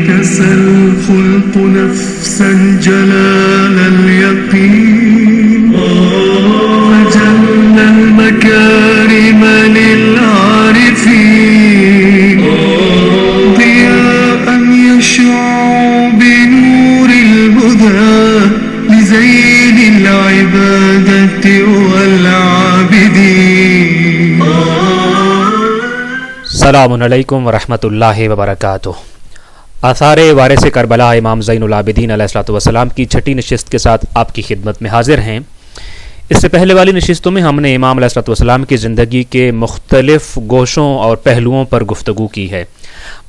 كسى الخلق نفسا جلال اليقين فجل المكارم للعارفين ضياء يشع بنور الهدى لزين العبادة والعابدين. السلام علیکم ورحمۃ اللہ وبرکاتہ. آثار وارث کربلا امام زین العابدین علیہ الصلوۃ والسلام کی چھٹی نشست کے ساتھ آپ کی خدمت میں حاضر ہیں. اس سے پہلے والی نشستوں میں ہم نے امام علیہ الصلوۃ والسلام کی زندگی کے مختلف گوشوں اور پہلوؤں پر گفتگو کی ہے.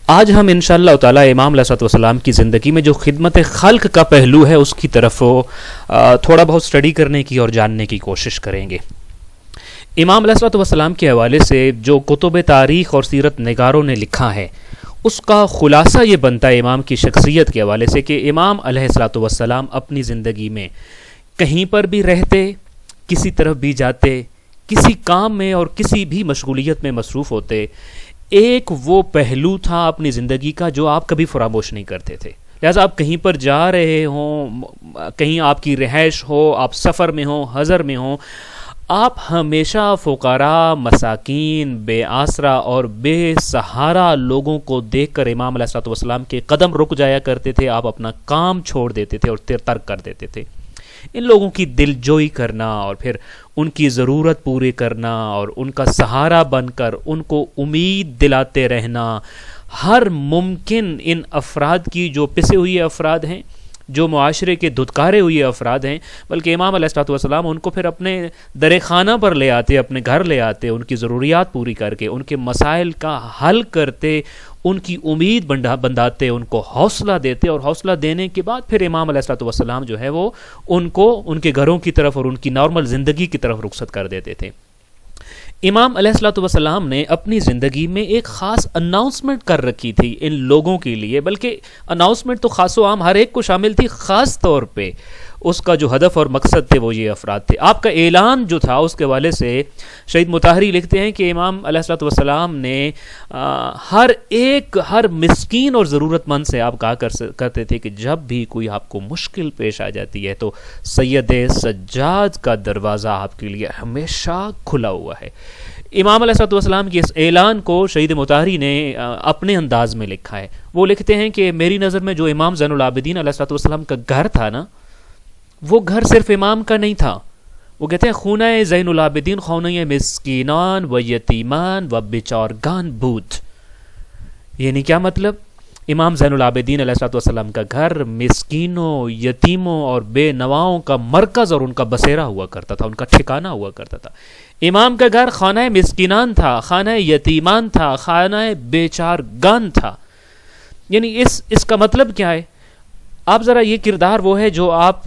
آج ہم انشاءاللہ تعالی امام علیہ الصلوۃ والسلام کی زندگی میں جو خدمت خلق کا پہلو ہے اس کی طرف تھوڑا بہت اسٹڈی کرنے کی اور جاننے کی کوشش کریں گے. امام علیہ الصلوۃ والسلام کے حوالے سے جو کتب تاریخ اور سیرت نگاروں نے لکھا ہے اس کا خلاصہ یہ بنتا ہے امام کی شخصیت کے حوالے سے کہ امام علیہ الصلوۃ والسلام اپنی زندگی میں کہیں پر بھی رہتے، کسی طرف بھی جاتے، کسی کام میں اور کسی بھی مشغولیت میں مصروف ہوتے، ایک وہ پہلو تھا اپنی زندگی کا جو آپ کبھی فراموش نہیں کرتے تھے. لہٰذا آپ کہیں پر جا رہے ہوں، کہیں آپ کی رہائش ہو، آپ سفر میں ہوں، حضر میں ہوں، آپ ہمیشہ فقراء، مساکین، بے آسرا اور بے سہارا لوگوں کو دیکھ کر امام علیہ الصلوۃ والسلام کے قدم رک جایا کرتے تھے. آپ اپنا کام چھوڑ دیتے تھے اور ترک کر دیتے تھے. ان لوگوں کی دل جوئی کرنا اور پھر ان کی ضرورت پوری کرنا اور ان کا سہارا بن کر ان کو امید دلاتے رہنا، ہر ممکن ان افراد کی جو پسے ہوئے افراد ہیں، جو معاشرے کے دھتکارے ہوئے افراد ہیں، بلکہ امام علیہ الصلوۃ والسلام ان کو پھر اپنے در خانہ پر لے آتے، اپنے گھر لے آتے، ان کی ضروریات پوری کر کے ان کے مسائل کا حل کرتے، ان کی امید بندھاتے، ان کو حوصلہ دیتے، اور حوصلہ دینے کے بعد پھر امام علیہ الصلوۃ والسلام جو ہے وہ ان کو ان کے گھروں کی طرف اور ان کی نارمل زندگی کی طرف رخصت کر دیتے تھے. امام علیہ الصلوۃ والسلام نے اپنی زندگی میں ایک خاص اناؤنسمنٹ کر رکھی تھی ان لوگوں کے لیے، بلکہ اناؤنسمنٹ تو خاص و عام ہر ایک کو شامل تھی. خاص طور پہ اس کا جو ہدف اور مقصد تھے وہ یہ افراد تھے. آپ کا اعلان جو تھا اس کے حوالے سے شہید مطہری لکھتے ہیں کہ امام علیہ الصلوۃ والسلام نے ہر مسکین اور ضرورت مند سے آپ کہا کرتے تھے کہ جب بھی کوئی آپ کو مشکل پیش آ جاتی ہے تو سید سجاد کا دروازہ آپ کے لیے ہمیشہ کھلا ہوا ہے. امام علیہ الصلوۃ والسلام کے اس اعلان کو شہید مطہری نے اپنے انداز میں لکھا ہے. وہ لکھتے ہیں کہ میری نظر میں جو امام زین العابدین علیہ الصلوۃ والسلام کا گھر تھا نا، وہ گھر صرف امام کا نہیں تھا. وہ کہتے ہیں خونہ زین العابدین خونہ مسکینان و یتیمان و بیچارگان بود. یعنی کیا مطلب؟ امام زین العابدین علیہ الصلوۃ والسلام کا گھر مسکینوں، یتیموں اور بے نواؤں کا مرکز اور ان کا بسیرا ہوا کرتا تھا، ان کا ٹھکانہ ہوا کرتا تھا. امام کا گھر خانہ مسکینان تھا، خانہ یتیمان تھا، خانہ بیچارگان تھا. یعنی اس کا مطلب کیا ہے؟ آپ ذرا یہ کردار وہ ہے جو آپ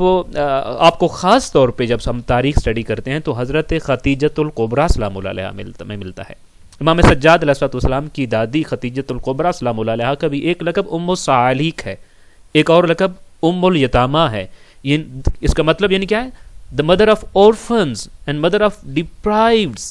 کو خاص طور پہ جب ہم تاریخ سٹڈی کرتے ہیں تو حضرت ختیجۃ الکبریٰ سلام اللہ علیہا میں ملتا ہے. امام سجاد علیہ الصلوۃ والسلام کی دادی ختیجۃ الکبریٰ سلام اللہ علیہا کا بھی ایک لقب ام الصعاليق ہے، ایک اور لقب ام الیتامہ ہے. اس کا مطلب یعنی کیا ہے؟ the mother of orphans and mother of deprived.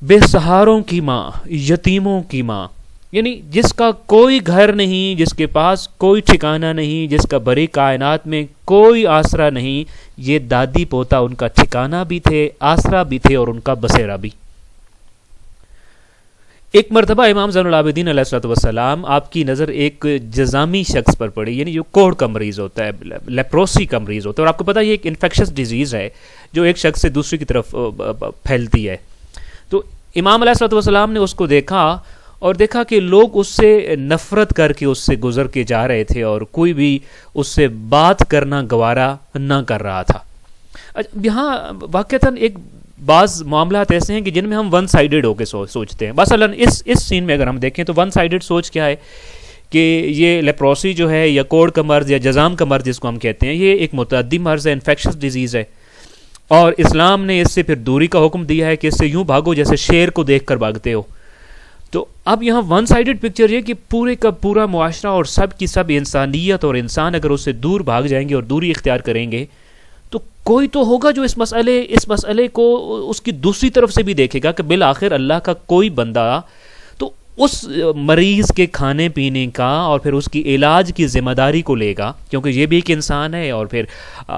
بے سہاروں کی ماں، یتیموں کی ماں. یعنی جس کا کوئی گھر نہیں، جس کے پاس کوئی ٹھکانہ نہیں، جس کا بڑی کائنات میں کوئی آسرا نہیں، یہ دادی پوتا ان کا ٹھکانہ بھی تھے، آسرا بھی تھے اور ان کا بسیرا بھی. ایک مرتبہ امام زین العابدین علیہ الصلوۃ والسلام آپ کی نظر ایک جذامی شخص پر پڑی، یعنی جو کوڑ کا مریض ہوتا ہے، لیپروسی کا مریض ہوتا ہے. اور آپ کو پتہ ہے یہ ایک انفیکشس ڈیزیز ہے جو ایک شخص سے دوسری کی طرف پھیلتی ہے. تو امام علیہ الصلوۃ والسلام نے اس کو دیکھا اور دیکھا کہ لوگ اس سے نفرت کر کے اس سے گزر کے جا رہے تھے اور کوئی بھی اس سے بات کرنا گوارا نہ کر رہا تھا. یہاں واقعتاً ایک بعض معاملات ایسے ہیں کہ جن میں ہم ون سائیڈڈ ہو کے سوچتے ہیں. مثلا اس سین میں اگر ہم دیکھیں تو ون سائیڈڈ سوچ کیا ہے کہ یہ لیپروسی جو ہے یا کوڑ کا مرض یا جذام کا مرض جس کو ہم کہتے ہیں، یہ ایک متعدی مرض ہے، انفیکشس ڈیزیز ہے، اور اسلام نے اس سے پھر دوری کا حکم دیا ہے کہ اس سے یوں بھاگو جیسے شیر کو دیکھ کر بھاگتے ہو. تو اب یہاں ون سائیڈڈ پکچر یہ کہ پورے کا پورا معاشرہ اور سب کی سب انسانیت اور انسان اگر اس سے دور بھاگ جائیں گے اور دوری اختیار کریں گے تو کوئی تو ہوگا جو اس مسئلے کو اس کی دوسری طرف سے بھی دیکھے گا کہ بالآخر اللہ کا کوئی بندہ تو اس مریض کے کھانے پینے کا اور پھر اس کی علاج کی ذمہ داری کو لے گا، کیونکہ یہ بھی ایک انسان ہے اور پھر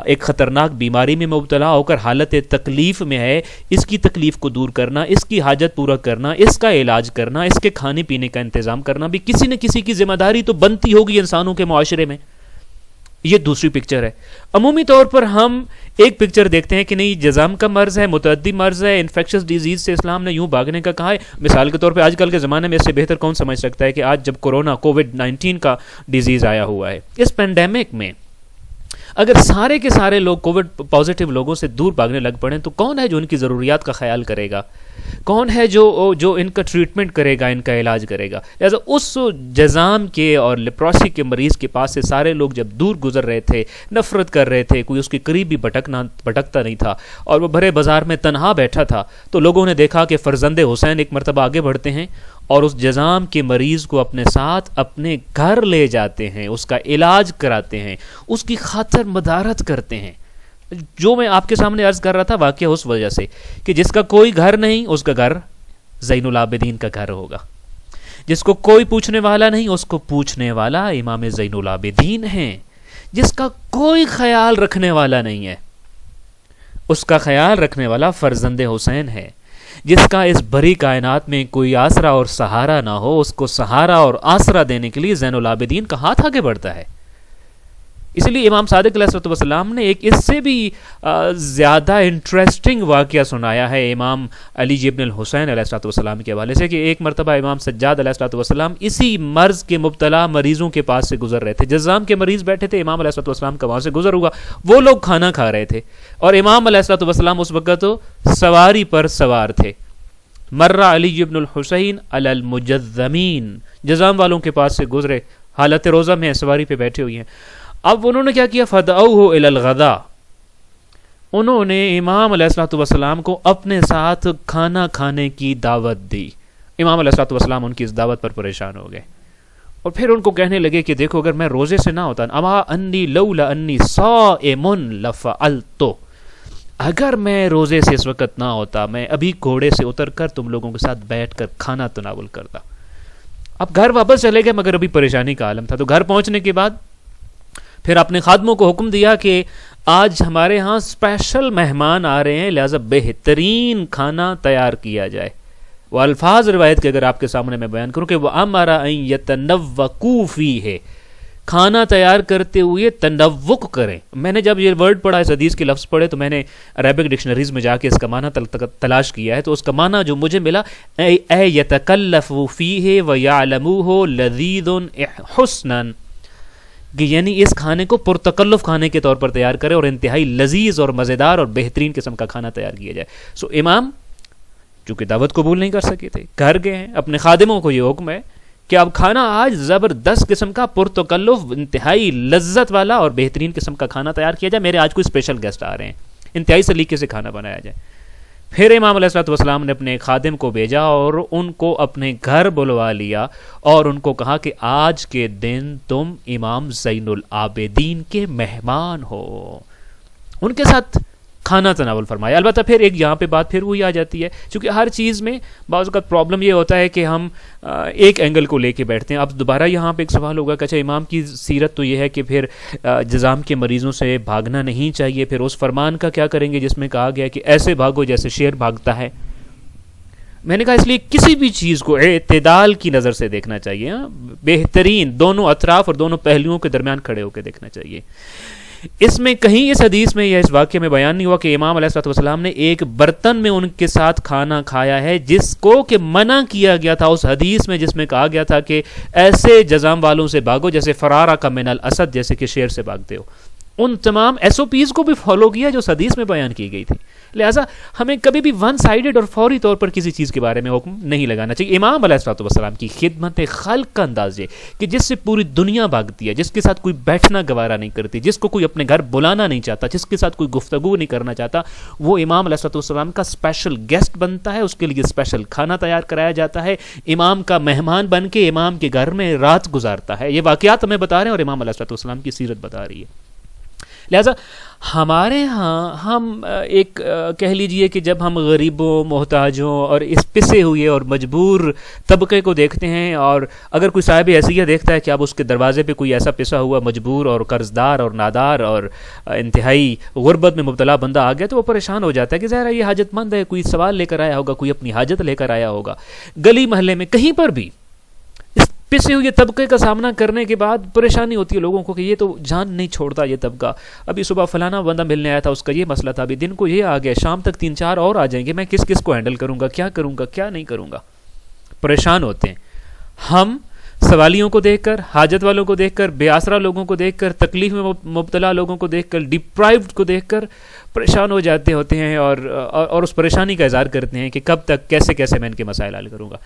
ایک خطرناک بیماری میں مبتلا ہو کر حالت تکلیف میں ہے، اس کی تکلیف کو دور کرنا، اس کی حاجت پورا کرنا، اس کا علاج کرنا، اس کے کھانے پینے کا انتظام کرنا بھی کسی نہ کسی کی ذمہ داری تو بنتی ہوگی انسانوں کے معاشرے میں۔ یہ دوسری پکچر ہے۔ عمومی طور پر ہم ایک پکچر دیکھتے ہیں کہ نہیں جزام کا مرض ہے، متعدی مرض ہے، انفیکشس ڈیزیز سے اسلام نے یوں بھاگنے کا کہا ہے۔ مثال کے طور پہ آج کل کے زمانے میں اس سے بہتر کون سمجھ سکتا ہے کہ آج جب کورونا کووڈ-19 کا ڈیزیز آیا ہوا ہے، اس پینڈیمک میں اگر سارے کے سارے لوگ کووڈ پازیٹیو لوگوں سے دور بھاگنے لگ پڑیں تو کون ہے جو ان کی ضروریات کا خیال کرے گا؟ کون ہے جو ان کا ٹریٹمنٹ کرے گا، ان کا علاج کرے گا؟ لہٰذا اس جزام کے اور لیپروسی کے مریض کے پاس سے سارے لوگ جب دور گزر رہے تھے، نفرت کر رہے تھے، کوئی اس کے قریب بھی بھٹکتا نہیں تھا اور وہ بھرے بازار میں تنہا بیٹھا تھا، تو لوگوں نے دیکھا کہ فرزند حسین ایک مرتبہ آگے بڑھتے ہیں اور اس جزام کے مریض کو اپنے ساتھ اپنے گھر لے جاتے ہیں، اس کا علاج کراتے ہیں، اس کی خاطر مدارت کرتے ہیں۔ جو میں آپ کے سامنے عرض کر رہا تھا واقعہ اس وجہ سے کہ جس کا کوئی گھر نہیں اس کا گھر زین العابدین کا گھر ہوگا، جس کو کوئی پوچھنے والا نہیں اس کو پوچھنے والا امام زین العابدین ہیں، جس کا کوئی خیال رکھنے والا نہیں ہے اس کا خیال رکھنے والا فرزند حسین ہے، جس کا اس بڑی کائنات میں کوئی آسرا اور سہارا نہ ہو اس کو سہارا اور آسرا دینے کے لیے زین العابدین کا ہاتھ آگے بڑھتا ہے۔ اس لیے امام صادق علیہ السلام نے ایک اس سے بھی زیادہ انٹرسٹنگ واقعہ سنایا ہے امام علی ابن الحسین علیہ السلام کے حوالے سے کہ ایک مرتبہ امام سجاد علیہ السلام اسی مرض کے مبتلا مریضوں کے پاس سے گزر رہے تھے، جزام کے مریض بیٹھے تھے، امام علیہ السلام کا وہاں سے گزر ہوا، وہ لوگ کھانا کھا رہے تھے اور امام علیہ السلام اس وقت سواری پر سوار تھے۔ مر علی ابن الحسین علی المجذمین، جزام والوں کے پاس سے گزرے، حالت روزہ میں سواری پہ بیٹھے ہوئی ہیں۔ اب انہوں نے کیا کیا؟ فدعوہ الی الغداء، انہوں نے امام علیہ السلام کو اپنے ساتھ کھانا کھانے کی دعوت دی۔ امام علیہ السلام ان کی اس دعوت پر پریشان ہو گئے اور پھر ان کو کہنے لگے کہ دیکھو اگر میں روزے سے نہ ہوتا، اما انی لولا انی صائم لفعلت، اگر میں روزے سے اس وقت نہ ہوتا میں ابھی گھوڑے سے اتر کر تم لوگوں کے ساتھ بیٹھ کر کھانا تناول کرتا۔ اب گھر واپس چلے گئے مگر ابھی پریشانی کا عالم تھا، تو گھر پہنچنے کے بعد پھر اپنے خادموں کو حکم دیا کہ آج ہمارے ہاں اسپیشل مہمان آ رہے ہیں، لہذا بہترین کھانا تیار کیا جائے۔ وہ الفاظ روایت کے اگر آپ کے سامنے میں بیان کروں کہ وَأَمَرَ أَن يَتَنَوَّقُوا فِيهِ، کھانا تیار کرتے ہوئے تنوق کریں۔ میں نے جب یہ ورڈ پڑھا، اس حدیث کے لفظ پڑھے تو میں نے عربک ڈکشنریز میں جا کے اس کا معنی تلاش کیا ہے، تو اس کا معنی جو مجھے ملا اے يَتَكَلَّفُوا فِيهِ وَيَعْلَمُوهُ لَذِيذٌ حُسْنًا، کہ یعنی اس کھانے کو پرتکلف کھانے کے طور پر تیار کرے اور انتہائی لذیذ اور مزیدار اور بہترین قسم کا کھانا تیار کیا جائے۔ سو امام چونکہ دعوت قبول نہیں کر سکے تھے، گھر گئے ہیں، اپنے خادموں کو یہ حکم ہے کہ اب کھانا آج زبردست قسم کا پرتکلف انتہائی لذت والا اور بہترین قسم کا کھانا تیار کیا جائے، میرے آج کوئی اسپیشل گیسٹ آ رہے ہیں، انتہائی سلیقے سے کھانا بنایا جائے۔ پھر امام علیہ السلام نے اپنے خادم کو بھیجا اور ان کو اپنے گھر بلوا لیا اور ان کو کہا کہ آج کے دن تم امام زین العابدین کے مہمان ہو، ان کے ساتھ کھانا تناول فرمایا۔ البتہ پھر ایک یہاں پہ بات پھر وہی آ جاتی ہے، چونکہ ہر چیز میں بعض اوقات پرابلم یہ ہوتا ہے کہ ہم ایک اینگل کو لے کے بیٹھتے ہیں۔ اب دوبارہ یہاں پہ ایک سوال ہوگا کہ اچھا امام کی سیرت تو یہ ہے کہ پھر جزام کے مریضوں سے بھاگنا نہیں چاہیے، پھر اس فرمان کا کیا کریں گے جس میں کہا گیا کہ ایسے بھاگو جیسے شیر بھاگتا ہے؟ میں نے کہا اس لیے کسی بھی چیز کو اعتدال کی نظر سے دیکھنا چاہیے، بہترین دونوں اطراف اور دونوں پہلوؤں کے درمیان کھڑے ہو کے دیکھنا چاہیے۔ اس میں کہیں اس حدیث میں یا اس واقعے میں بیان نہیں ہوا کہ امام علیہ السلام نے ایک برتن میں ان کے ساتھ کھانا کھایا ہے جس کو کہ منع کیا گیا تھا اس حدیث میں، جس میں کہا گیا تھا کہ ایسے جزام والوں سے بھاگو جیسے فرارا کا من الاسد، جیسے کہ شیر سے بھاگتے ہو۔ ان تمام ایس او پیز کو بھی فالو کیا جو اس حدیث میں بیان کی گئی تھی۔ لہٰذا ہمیں کبھی بھی ون سائیڈڈ اور فوری طور پر کسی چیز کے بارے میں حکم نہیں لگانا چاہیے۔ امام علیہ السلام کی خدمت خلق کا انداز یہ کہ جس سے پوری دنیا بھاگتی ہے، جس کے ساتھ کوئی بیٹھنا گوارا نہیں کرتی، جس کو کوئی اپنے گھر بلانا نہیں چاہتا، جس کے ساتھ کوئی گفتگو نہیں کرنا چاہتا، وہ امام علیہ السلام کا اسپیشل گیسٹ بنتا ہے، اس کے لیے اسپیشل کھانا تیار کرایا جاتا ہے، امام کا مہمان بن کے امام کے گھر میں رات گزارتا ہے۔ یہ واقعات ہمیں بتا رہے ہیں اور امام علیہ السلام کی سیرت بتا رہی ہے۔ لہٰذا ہمارے ہاں ہم ایک کہہ لیجئے کہ جب ہم غریبوں محتاجوں اور اس پسے ہوئے اور مجبور طبقے کو دیکھتے ہیں، اور اگر کوئی صاحب حیثیت دیکھتا ہے کہ اب اس کے دروازے پہ کوئی ایسا پسا ہوا مجبور اور قرض دار اور نادار اور انتہائی غربت میں مبتلا بندہ آ گیا تو وہ پریشان ہو جاتا ہے کہ ظاہر ہے یہ حاجت مند ہے، کوئی سوال لے کر آیا ہوگا، کوئی اپنی حاجت لے کر آیا ہوگا۔ گلی محلے میں کہیں پر بھی اس پسے ہوئے طبقے کا سامنا کرنے کے بعد پریشانی ہوتی ہے لوگوں کو کہ یہ تو جان نہیں چھوڑتا یہ طبقہ، ابھی صبح فلانا بندہ ملنے آیا تھا، اس کا یہ مسئلہ تھا، ابھی دن کو یہ آ گیا، شام تک 3-4 اور آ جائیں گے، میں کس کس کو ہینڈل کروں گا، کیا نہیں کروں گا، پریشان ہوتے ہیں۔ ہم سوالیوں کو دیکھ کر، حاجت والوں کو دیکھ کر، بے آسرا لوگوں کو دیکھ کر، تکلیف میں مبتلا لوگوں کو دیکھ کر، ڈپرائیوڈ کو دیکھ کر پریشان ہو جاتے ہوتے ہیں اور اس پریشانی کا اظہار کرتے ہیں کہ کب تک کیسے میں ان کے مسائل حل کروں گا۔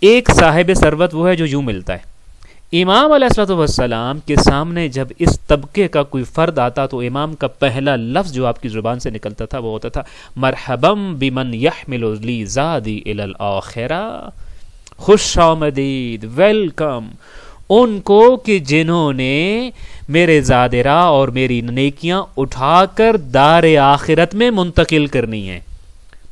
ایک صاحب ثروت وہ ہے جو یوں ملتا ہے۔ امام علیہ الصلوۃ والسلام کے سامنے جب اس طبقے کا کوئی فرد آتا تو امام کا پہلا لفظ جو آپ کی زبان سے نکلتا تھا وہ ہوتا تھا مرحبم بمن یحمل لی زادی الی الاخرہ، خوش آمدید، ویلکم ان کو کہ جنہوں نے میرے زاد راہ اور میری نیکیاں اٹھا کر دار آخرت میں منتقل کرنی ہیں۔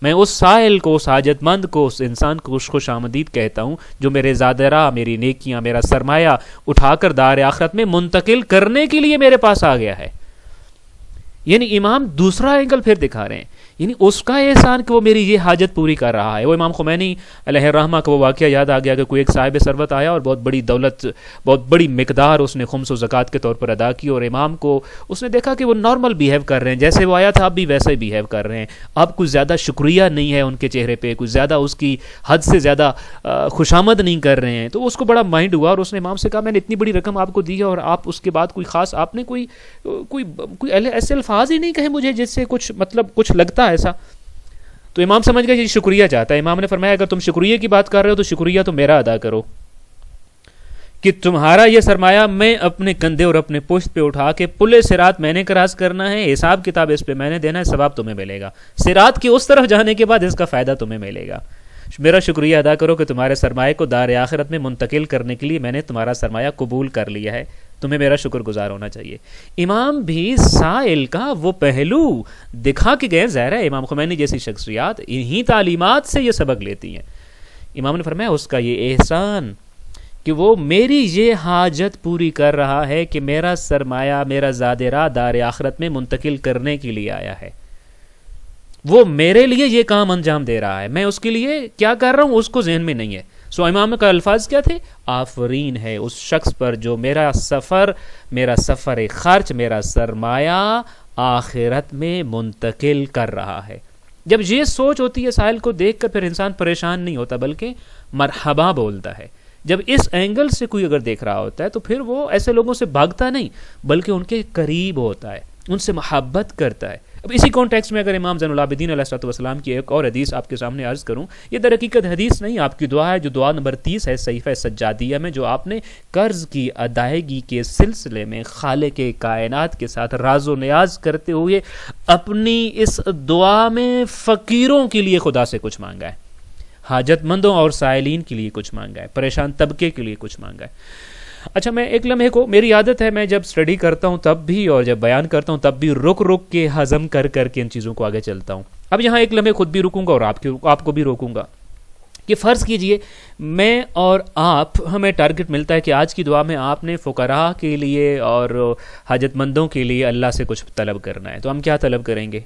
میں اس سائل کو، اس حاجت مند کو، اس انسان کو خوش آمدید کہتا ہوں جو میرے زاد راہ، میری نیکیاں، میرا سرمایہ اٹھا کر دار آخرت میں منتقل کرنے کے لیے میرے پاس آ گیا ہے۔ یعنی امام دوسرا اینگل پھر دکھا رہے ہیں، یعنی اس کا احسان کہ وہ میری یہ حاجت پوری کر رہا ہے۔ وہ امام خمینی علیہ الرحمہ کا وہ واقعہ یاد آ گیا کہ کوئی ایک صاحب ثروت آیا اور بہت بڑی دولت، بہت بڑی مقدار اس نے خمس و زکوٰۃ کے طور پر ادا کی، اور امام کو اس نے دیکھا کہ وہ نارمل بیہیو کر رہے ہیں، جیسے وہ آیا تھا اب بھی ویسے ہی بیہیو کر رہے ہیں، اب کچھ زیادہ شکریہ نہیں ہے ان کے چہرے پہ، کچھ زیادہ اس کی حد سے زیادہ خوشامد نہیں کر رہے ہیں۔ تو اس کو بڑا مائنڈ ہوا اور اس نے امام سے کہا میں نے اتنی بڑی رقم آپ کو دی ہے اور آپ اس کے بعد کوئی خاص آپ نے کوئی ایسے الفاظ ہی نہیں کہے مجھے جس سے کچھ لگتا ایسا۔ تو امام سمجھ گئے یہ شکریہ چاہتا ہے۔ امام نے فرمایا اگر تم شکریہ کی بات کر رہے ہو تو شکریہ تو میرا ادا کرو کہ تمہارا یہ سرمایہ میں اپنے کندھے اور اپنے پشت پہ اٹھا کے پل صراط میں نے کراس کرنا ہے، حساب کتاب اس پہ میں نے دینا ہے، ثواب تمہیں ملے گا، صراط کی اس طرف جانے کے بعد اس کا فائدہ تمہیں ملے گا۔ میرا شکریہ ادا کرو کہ تمہارے سرمایہ کو دار آخرت میں منتقل کرنے کے لیے میں نے تمہارا سرمایہ قبول کر لیا ہے، تمہیں میرا شکر گزار ہونا چاہیے۔ امام بھی سائل کا وہ پہلو دکھا کے گئے، ظاہر ہے امام خمینی جیسی شخصیات انہی تعلیمات سے یہ سبق لیتی ہیں۔ امام نے فرمایا اس کا یہ احسان کہ وہ میری یہ حاجت پوری کر رہا ہے کہ میرا سرمایہ، میرا زاد راہ دار آخرت میں منتقل کرنے کے لیے آیا ہے، وہ میرے لیے یہ کام انجام دے رہا ہے، میں اس کے لیے کیا کر رہا ہوں اس کو ذہن میں نہیں ہے۔ سو امام کا الفاظ کیا تھے؟ آفرین ہے اس شخص پر جو میرا سفر خرچ، میرا سرمایہ آخرت میں منتقل کر رہا ہے۔ جب یہ سوچ ہوتی ہے سائل کو دیکھ کر پھر انسان پریشان نہیں ہوتا بلکہ مرحبا بولتا ہے۔ جب اس اینگل سے کوئی اگر دیکھ رہا ہوتا ہے تو پھر وہ ایسے لوگوں سے بھاگتا نہیں بلکہ ان کے قریب ہوتا ہے، ان سے محبت کرتا ہے۔ اب اسی کانٹیکسٹ میں اگر امام زین العابدین علیہ الصلوۃ والسلام کی ایک اور حدیث آپ کے سامنے عرض کروں، یہ در حقیقت حدیث نہیں، آپ کی دعا ہے جو دعا نمبر 30 ہے صحیفہ سجادیہ میں، جو آپ نے قرض کی ادائیگی کے سلسلے میں خالق کائنات کے ساتھ راز و نیاز کرتے ہوئے اپنی اس دعا میں فقیروں کے لیے خدا سے کچھ مانگا ہے، حاجت مندوں اور سائلین کے لیے کچھ مانگا ہے، پریشان طبقے کے لیے کچھ مانگا ہے۔ اچھا میں ایک لمحے کو، میری عادت ہے میں جب سٹڈی کرتا ہوں تب بھی اور جب بیان کرتا ہوں تب بھی رک کے ہضم کر کے ان چیزوں کو آگے چلتا ہوں۔ اب یہاں ایک لمحے خود بھی رکوں گا اور آپ کو بھی روکوں گا کہ فرض کیجئے میں اور آپ، ہمیں ٹارگٹ ملتا ہے کہ آج کی دعا میں آپ نے فقراء کے لیے اور حاجت مندوں کے لیے اللہ سے کچھ طلب کرنا ہے، تو ہم کیا طلب کریں گے؟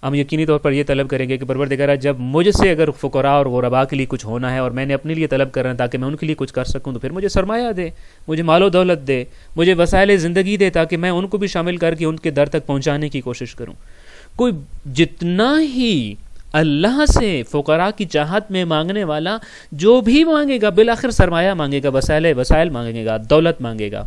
ہم یقینی طور پر یہ طلب کریں گے کہ پروردگارہ جب مجھ سے اگر فقراء اور غرباء کے لیے کچھ ہونا ہے اور میں نے اپنے لیے طلب کرنا ہے تاکہ میں ان کے لیے کچھ کر سکوں، تو پھر مجھے سرمایہ دے، مجھے مال و دولت دے، مجھے وسائل زندگی دے تاکہ میں ان کو بھی شامل کر کے ان کے در تک پہنچانے کی کوشش کروں۔ کوئی جتنا ہی اللہ سے فقراء کی چاہت میں مانگنے والا جو بھی مانگے گا بالآخر سرمایہ مانگے گا، وسائل مانگے گا، دولت مانگے گا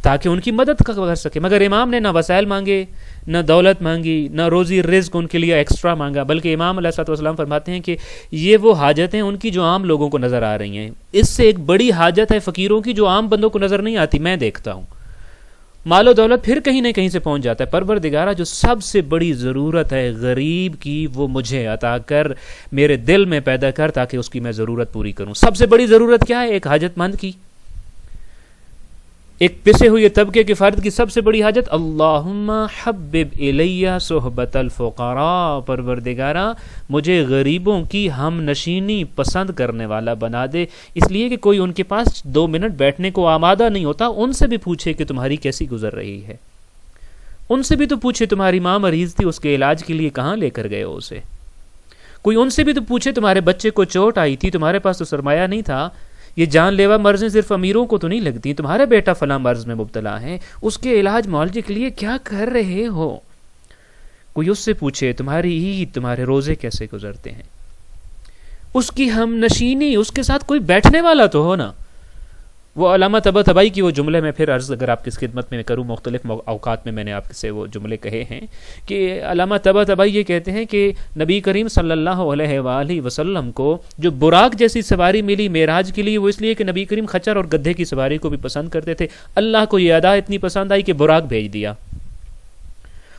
تاکہ ان کی مدد کر سکے۔ مگر امام نے نہ وسائل مانگے، نہ دولت مانگی، نہ روزی رزق ان کے لیے ایکسٹرا مانگا، بلکہ امام علیہ الصلوۃ والسلام فرماتے ہیں کہ یہ وہ حاجتیں ان کی جو عام لوگوں کو نظر آ رہی ہیں، اس سے ایک بڑی حاجت ہے فقیروں کی جو عام بندوں کو نظر نہیں آتی، میں دیکھتا ہوں۔ مال و دولت پھر کہیں نہ کہیں سے پہنچ جاتا ہے، پروردگارہ جو سب سے بڑی ضرورت ہے غریب کی وہ مجھے عطا کر، میرے دل میں پیدا کر تاکہ اس کی میں ضرورت پوری کروں۔ سب سے بڑی ضرورت کیا ہے؟ ایک حاجت مند کی، ایک پسے ہوئے طبقے کے فرد کی سب سے بڑی حاجت اللہم حبب الی صحبت الفقراء، پروردگارا مجھے غریبوں کی ہم نشینی پسند کرنے والا بنا دے. اس لیے کہ کوئی ان کے پاس 2 منٹ بیٹھنے کو آمادہ نہیں ہوتا، ان سے بھی پوچھے کہ تمہاری کیسی گزر رہی ہے. ان سے بھی تو پوچھے تمہاری ماں مریض تھی، اس کے علاج کے لیے کہاں لے کر گئے ہو اسے. کوئی ان سے بھی تو پوچھے تمہارے بچے کو چوٹ آئی تھی، تمہارے پاس تو سرمایہ نہیں تھا. یہ جان لیوا مرضیں صرف امیروں کو تو نہیں لگتی، تمہارا بیٹا فلاں مرض میں مبتلا ہے، اس کے علاج معالجے کے لیے کیا کر رہے ہو. کوئی اس سے پوچھے تمہاری عید، تمہارے روزے کیسے گزرتے ہیں. اس کی ہم نشینی، اس کے ساتھ کوئی بیٹھنے والا تو ہو نا. وہ علامہ طباطبائی کی وہ جملے میں پھر عرض اگر آپ کی خدمت میں کروں، مختلف اوقات میں نے آپ سے وہ جملے کہے ہیں کہ علامہ طباطبائی یہ کہتے ہیں کہ نبی کریم صلی اللہ علیہ وآلہ وسلم کو جو براق جیسی سواری ملی معراج کے لیے، وہ اس لیے کہ نبی کریم خچر اور گدھے کی سواری کو بھی پسند کرتے تھے. اللہ کو یہ ادا اتنی پسند آئی کہ براق بھیج دیا،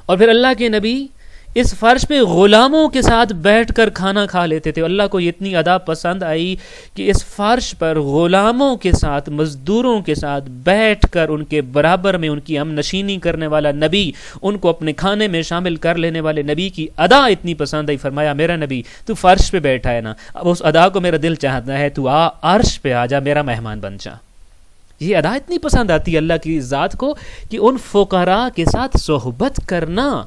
اور پھر اللہ کے نبی اس فرش پہ غلاموں کے ساتھ بیٹھ کر کھانا کھا لیتے تھے. اللہ کو اتنی ادا پسند آئی کہ اس فرش پر غلاموں کے ساتھ، مزدوروں کے ساتھ بیٹھ کر ان کے برابر میں ان کی ہم نشینی کرنے والا نبی، ان کو اپنے کھانے میں شامل کر لینے والے نبی کی ادا اتنی پسند آئی. فرمایا میرا نبی تو فرش پہ بیٹھا ہے نا، اب اس ادا کو میرا دل چاہتا ہے تو عرش پہ آ جا، میرا مہمان بن جا. یہ ادا اتنی پسند آتی ہے اللہ کی ذات کو کہ ان فقراء کے ساتھ صحبت کرنا.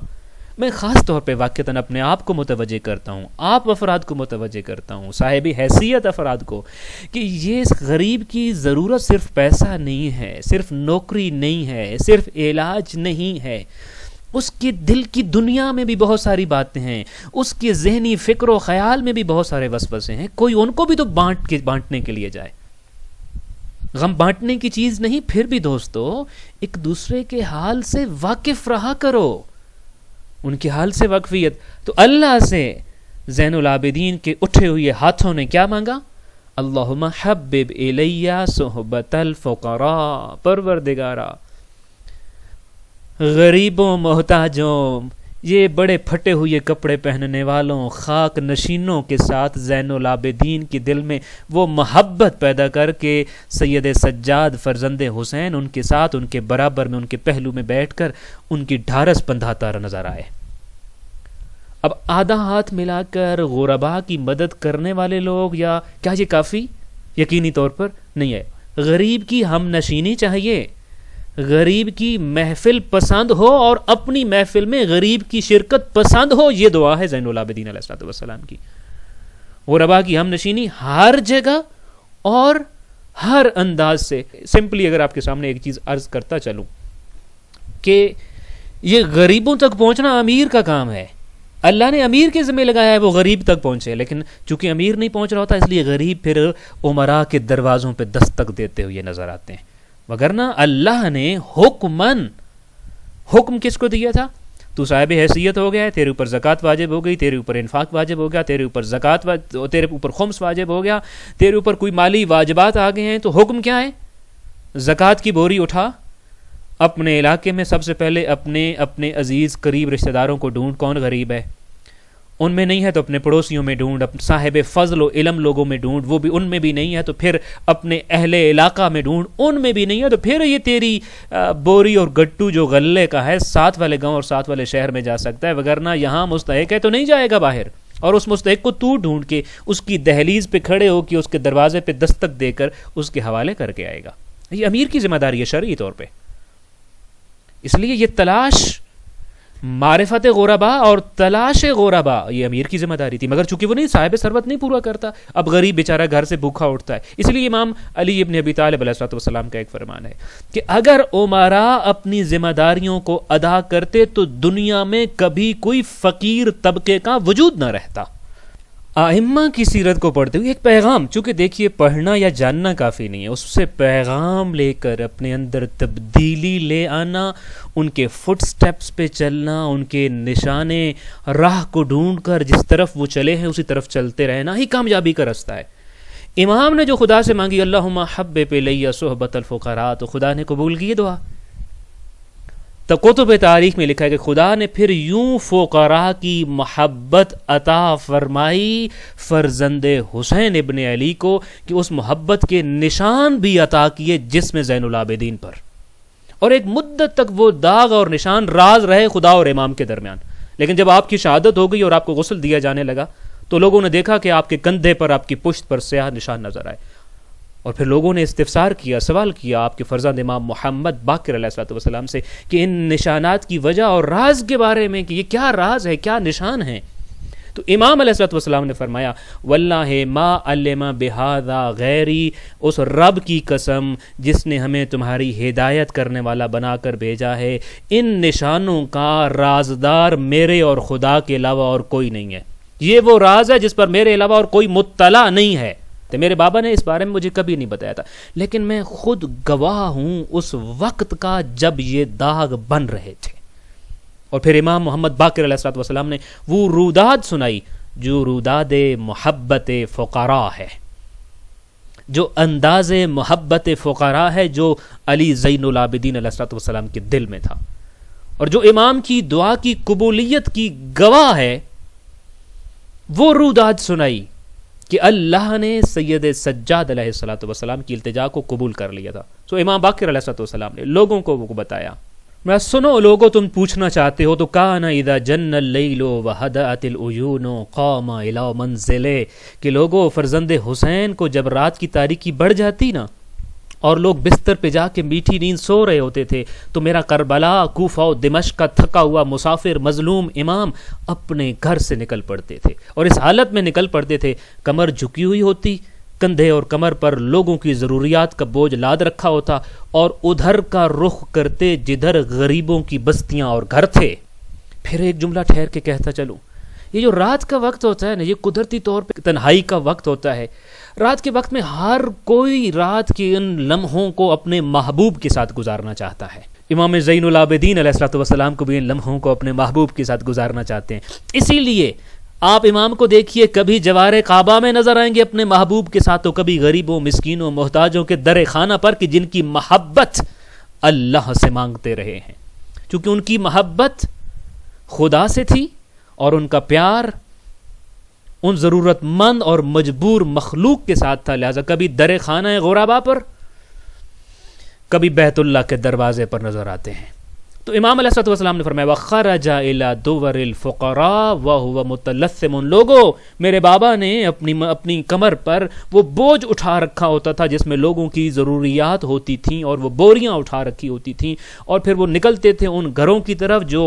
میں خاص طور پہ واقعتاً اپنے آپ کو متوجہ کرتا ہوں، آپ افراد کو متوجہ کرتا ہوں، صاحب حیثیت افراد کو، کہ یہ غریب کی ضرورت صرف پیسہ نہیں ہے، صرف نوکری نہیں ہے، صرف علاج نہیں ہے. اس کے دل کی دنیا میں بھی بہت ساری باتیں ہیں، اس کے ذہنی فکر و خیال میں بھی بہت سارے وسوسے ہیں. کوئی ان کو بھی تو بانٹنے کے لیے جائے. غم بانٹنے کی چیز نہیں. پھر بھی دوستو ایک دوسرے کے حال سے واقف رہا کرو، ان کے حال سے واقفیت. تو اللہ سے زین العابدین کے اٹھے ہوئے ہاتھوں نے کیا مانگا؟ اللہم حبب الی صحبت الفقراء، پروردگارا غریبوں، محتاجوں، یہ بڑے پھٹے ہوئے کپڑے پہننے والوں، خاک نشینوں کے ساتھ زین العابدین کے دل میں وہ محبت پیدا کر کے سید سجاد فرزند حسین ان کے ساتھ، ان کے برابر میں، ان کے پہلو میں بیٹھ کر ان کی ڈھارس بندھاتا نظر آئے. اب آدھا ہاتھ ملا کر غربا کی مدد کرنے والے لوگ، یا کیا یہ کافی؟ یقینی طور پر نہیں ہے. غریب کی ہم نشینی چاہیے، غریب کی محفل پسند ہو اور اپنی محفل میں غریب کی شرکت پسند ہو. یہ دعا ہے زین العابدین علیہ السلام کی. غربا کی ہم نشینی ہر جگہ اور ہر انداز سے. سمپلی اگر آپ کے سامنے ایک چیز عرض کرتا چلوں کہ یہ غریبوں تک پہنچنا امیر کا کام ہے. اللہ نے امیر کے ذمہ لگایا ہے وہ غریب تک پہنچے، لیکن چونکہ امیر نہیں پہنچ رہا ہوتا اس لیے غریب پھر امراء کے دروازوں پہ دستک دیتے ہوئے نظر آتے ہیں. وگرنہ اللہ نے حکم کس کو دیا تھا؟ تو صاحب حیثیت ہو گیا ہے، تیرے اوپر زکوٰۃ واجب ہو گئی، تیرے اوپر انفاق واجب ہو گیا، تیرے اوپر تیرے اوپر خمس واجب ہو گیا، تیرے اوپر کوئی مالی واجبات آ گئے ہیں. تو حکم کیا ہے؟ زکوٰۃ کی بوری اٹھا، اپنے علاقے میں سب سے پہلے اپنے عزیز قریب رشتہ داروں کو ڈھونڈ، کون غریب ہے، ان میں نہیں ہے تو اپنے پڑوسیوں میں ڈھونڈ، صاحب فضل و علم لوگوں میں ڈھونڈ، وہ بھی ان میں بھی نہیں ہے تو پھر اپنے اہل علاقہ میں ڈھونڈ، ان میں بھی نہیں ہے تو پھر یہ تیری بوری اور گٹو جو غلے کا ہے ساتھ والے گاؤں اور ساتھ والے شہر میں جا سکتا ہے، وگرنہ یہاں مستحق ہے تو نہیں جائے گا باہر. اور اس مستحق کو تو ڈھونڈ کے اس کی دہلیز پہ کھڑے ہو کے اس کے دروازے پہ دستک دے کر اس کے حوالے کر کے آئے گا. یہ امیر کی ذمہ داری ہے شرعی طور پہ. اس لیے یہ تلاش معرفت غربا اور تلاش غربا یہ امیر کی ذمہ داری تھی، مگر چونکہ وہ نہیں صاحب ثروت نہیں پورا کرتا، اب غریب بیچارہ گھر سے بھوکھا اٹھتا ہے. اس لیے امام علی ابن ابی طالب علیہ السلام کا ایک فرمان ہے کہ اگر امراء اپنی ذمہ داریوں کو ادا کرتے تو دنیا میں کبھی کوئی فقیر طبقے کا وجود نہ رہتا. ائمہ کی سیرت کو پڑھتے ہوئے ایک پیغام، چونکہ دیکھیے پڑھنا یا جاننا کافی نہیں ہے، اس سے پیغام لے کر اپنے اندر تبدیلی لے آنا، ان کے فٹ سٹیپس پہ چلنا، ان کے نشانے راہ کو ڈھونڈ کر جس طرف وہ چلے ہیں اسی طرف چلتے رہنا ہی کامیابی کا رستہ ہے. امام نے جو خدا سے مانگی اللہم حبب الی صحبت الفقراء، تو خدا نے قبول کی دعا. تو کتب تاریخ میں لکھا ہے کہ خدا نے پھر یوں فقراء کی محبت عطا فرمائی فرزند حسین ابن علی کو کہ اس محبت کے نشان بھی عطا کیے جسم زین العابدین پر. اور ایک مدت تک وہ داغ اور نشان راز رہے خدا اور امام کے درمیان. لیکن جب آپ کی شہادت ہو گئی اور آپ کو غسل دیا جانے لگا تو لوگوں نے دیکھا کہ آپ کے کندھے پر، آپ کی پشت پر سیاہ نشان نظر آئے. اور پھر لوگوں نے استفسار کیا، سوال کیا آپ کے فرزند امام محمد باقر علیہ الصلوۃ والسلام سے کہ ان نشانات کی وجہ اور راز کے بارے میں، کہ یہ کیا راز ہے، کیا نشان ہے. تو امام علیہ الصلوۃ والسلام نے فرمایا واللہ ما علم بہذا غیری، اس رب کی قسم جس نے ہمیں تمہاری ہدایت کرنے والا بنا کر بھیجا ہے، ان نشانوں کا رازدار میرے اور خدا کے علاوہ اور کوئی نہیں ہے. یہ وہ راز ہے جس پر میرے علاوہ اور کوئی مطلع نہیں ہے. تو میرے بابا نے اس بارے میں مجھے کبھی نہیں بتایا تھا، لیکن میں خود گواہ ہوں اس وقت کا جب یہ داغ بن رہے تھے. اور پھر امام محمد باقر علیہ الصلوۃ والسلام نے وہ روداد سنائی جو روداد محبت فقراء ہے، جو انداز محبت فقراء ہے جو علی زین العابدین علیہ الصلوۃ والسلام کے دل میں تھا، اور جو امام کی دعا کی قبولیت کی گواہ ہے. وہ روداد سنائی کہ اللہ نے سید سجاد علیہ الصلوۃ والسلام کی التجا کو قبول کر لیا تھا. تو امام باقر علیہ الصلوۃ والسلام نے لوگوں کو وہ بتایا. میں سنو لوگوں، تم پوچھنا چاہتے ہو تو کان اذا جن اللیل وہدأت العیون قام الی منزلہ، کہ لوگوں فرزند حسین کو جب رات کی تاریکی بڑھ جاتی نا اور لوگ بستر پہ جا کے میٹھی نیند سو رہے ہوتے تھے تو میرا کربلا، کوفہ و دمشق کا تھکا ہوا مسافر مظلوم امام اپنے گھر سے نکل پڑتے تھے. اور اس حالت میں نکل پڑتے تھے، کمر جھکی ہوئی ہوتی، کندھے اور کمر پر لوگوں کی ضروریات کا بوجھ لاد رکھا ہوتا، اور ادھر کا رخ کرتے جدھر غریبوں کی بستیاں اور گھر تھے. پھر ایک جملہ ٹھہر کے کہتا چلوں، یہ جو رات کا وقت ہوتا ہے نا، یہ قدرتی طور پہ تنہائی کا وقت ہوتا ہے. رات کے وقت میں ہر کوئی رات کے ان لمحوں کو اپنے محبوب کے ساتھ گزارنا چاہتا ہے. امام زین العابدین علیہ الصلوۃ والسلام کو بھی ان لمحوں کو اپنے محبوب کے ساتھ گزارنا چاہتے ہیں. اسی لیے آپ امام کو دیکھیے، کبھی جوار کعبہ میں نظر آئیں گے اپنے محبوب کے ساتھ، تو کبھی غریبوں، مسکینوں، محتاجوں کے در خانہ پر، کہ جن کی محبت اللہ سے مانگتے رہے ہیں. چونکہ ان کی محبت خدا سے تھی اور ان کا پیار ان ضرورت مند اور مجبور مخلوق کے ساتھ تھا، لہذا کبھی در خانہ غربا پر، کبھی بیت اللہ کے دروازے پر نظر آتے ہیں. تو امام علیہ الصلوۃ والسلام نے فرمایا وَخَرَجَ إِلَى دُوَرِ الْفُقَرَاءِ وَهُوَ مُتَلَثِّمٌ، لوگوں میرے بابا نے اپنی کمر پر وہ بوجھ اٹھا رکھا ہوتا تھا جس میں لوگوں کی ضروریات ہوتی تھیں، اور وہ بوریاں اٹھا رکھی ہوتی تھیں، اور پھر وہ نکلتے تھے ان گھروں کی طرف جو